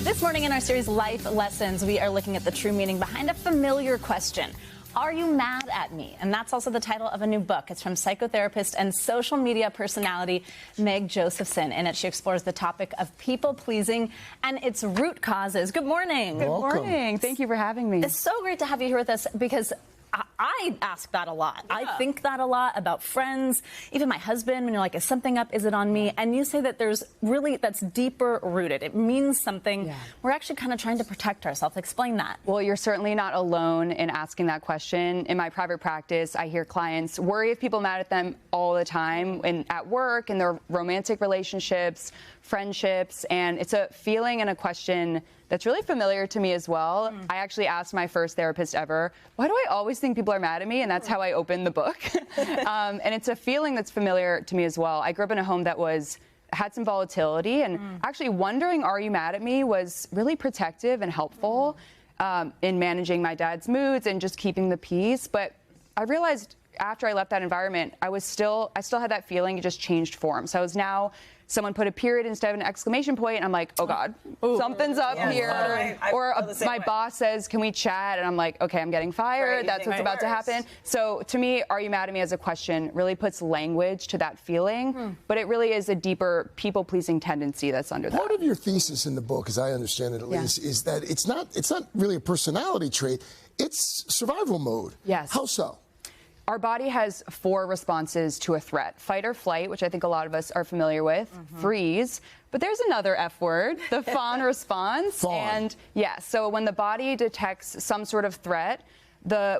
This morning in our series Life Lessons, we are looking at the true meaning behind a familiar question. Are you mad at me? And that's also the title of a new book. It's from psychotherapist and social media personality Meg Josephson. In it, she explores the topic of people-pleasing and its root causes. Good morning. Good morning. Thank you for having me. It's so great to have you here with us because I ask that a lot. Yeah. I think that a lot about friends, even my husband, when you're like, is something up? Is it on me? And you say that that's deeper rooted. It means something. Yeah. We're actually kind of trying to protect ourselves. Explain that. Well, you're certainly not alone in asking that question. In my private practice, I hear clients worry if people are mad at them all the time, and at work, in their romantic relationships, friendships, and it's a feeling and a question that's really familiar to me as well. I actually asked my first therapist ever, why do I always think people are mad at me? And that's how I opened the book. And it's a feeling that's familiar to me as well. I grew up in a home that had some volatility, and actually wondering, are you mad at me, was really protective and helpful in managing my dad's moods and just keeping the peace. But I realized after I left that environment, I still had that feeling. It just changed form. So I was now, someone put a period instead of an exclamation point, and I'm like, oh God, something's up here. Or my boss says, can we chat? And I'm like, okay, I'm getting fired. Right, that's what's about to happen. So to me, are you mad at me as a question really puts language to that feeling, but it really is a deeper people-pleasing tendency that's under that. Part of your thesis in the book, as I understand it at least, is that it's not really a personality trait, it's survival mode. Yes. How so? Our body has 4 responses to a threat: fight or flight, which I think a lot of us are familiar with, freeze, but there's another F word, the fawn response. Fawn. And so when the body detects some sort of threat,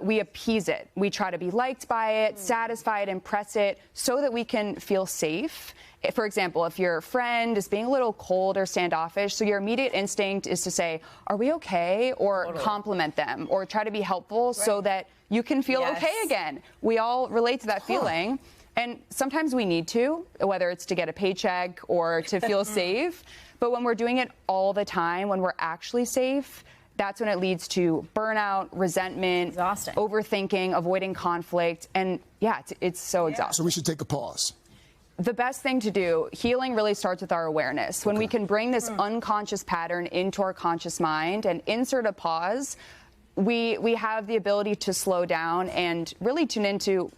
we appease it. We try to be liked by it, satisfied, impress it, so that we can feel safe. For example, if your friend is being a little cold or standoffish, so your immediate instinct is to say, are we okay? Or compliment them, or try to be helpful so that you can feel okay again. We all relate to that feeling. And sometimes we need to, whether it's to get a paycheck or to feel safe. But when we're doing it all the time, when we're actually safe, that's when it leads to burnout, resentment, exhausting, overthinking, avoiding conflict. And it's so exhausting. So we should take a pause. The best thing to do, healing really starts with our awareness. When we can bring this unconscious pattern into our conscious mind and insert a pause, we have the ability to slow down and really tune into,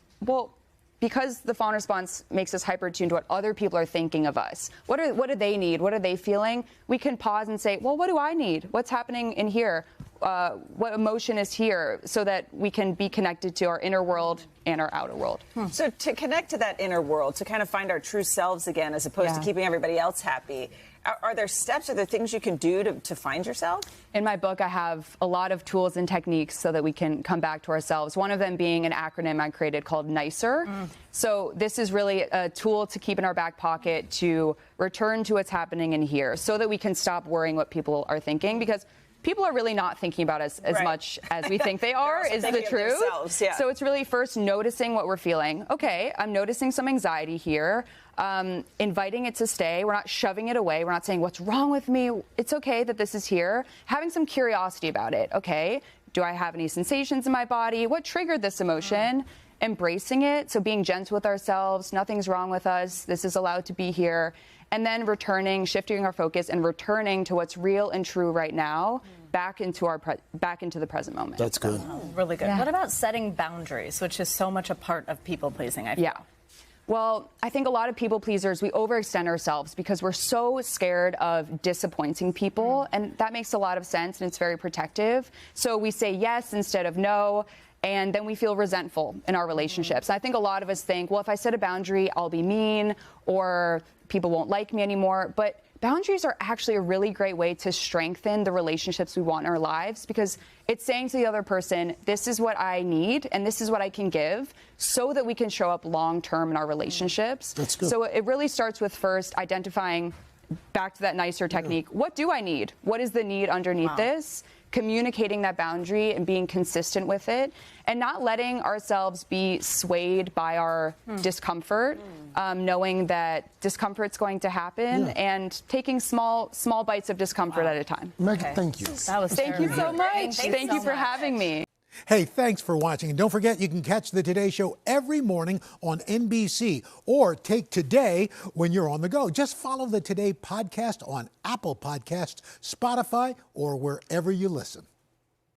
because the fawn response makes us hyper-tuned to what other people are thinking of us. What do they need? What are they feeling? We can pause and say, well, what do I need? What's happening in here? What emotion is here? So that we can be connected to our inner world and our outer world. So to connect to that inner world, to kind of find our true selves again, as opposed to keeping everybody else happy, are there steps, are there things you can do to find yourself? In my book, I have a lot of tools and techniques so that we can come back to ourselves. One of them being an acronym I created called NICER. So this is really a tool to keep in our back pocket to return to what's happening in here, so that we can stop worrying what people are thinking, because people are really not thinking about us as much as we think they are, is the truth. So it's really first noticing what we're feeling. Okay, I'm noticing some anxiety here. Inviting it to stay. We're not shoving it away. We're not saying, what's wrong with me? It's okay that this is here. Having some curiosity about it. Okay, do I have any sensations in my body? What triggered this emotion? Embracing it. So being gentle with ourselves. Nothing's wrong with us. This is allowed to be here. And then returning, shifting our focus and returning to what's real and true right now, back into the present moment. That's good. Really good. What about setting boundaries, which is so much a part of people pleasing, I feel? Well, I think a lot of people pleasers, we overextend ourselves because we're so scared of disappointing people, and that makes a lot of sense, and it's very protective. So we say yes instead of no, and then we feel resentful in our relationships. I think a lot of us think, well, if I set a boundary, I'll be mean, or people won't like me anymore. But boundaries are actually a really great way to strengthen the relationships we want in our lives, because it's saying to the other person, this is what I need and this is what I can give, so that we can show up long term in our relationships. That's good. So it really starts with first identifying, back to that NICER technique, what do I need? What is the need underneath this? Communicating that boundary and being consistent with it, and not letting ourselves be swayed by our discomfort, knowing that discomfort's going to happen, and taking small bites of discomfort at a time. Meg, thank you. That was Thank you so much. Thank you for having me. Hey, thanks for watching. And don't forget, you can catch the Today Show every morning on NBC or take Today when you're on the go. Just follow the Today podcast on Apple Podcasts, Spotify, or wherever you listen.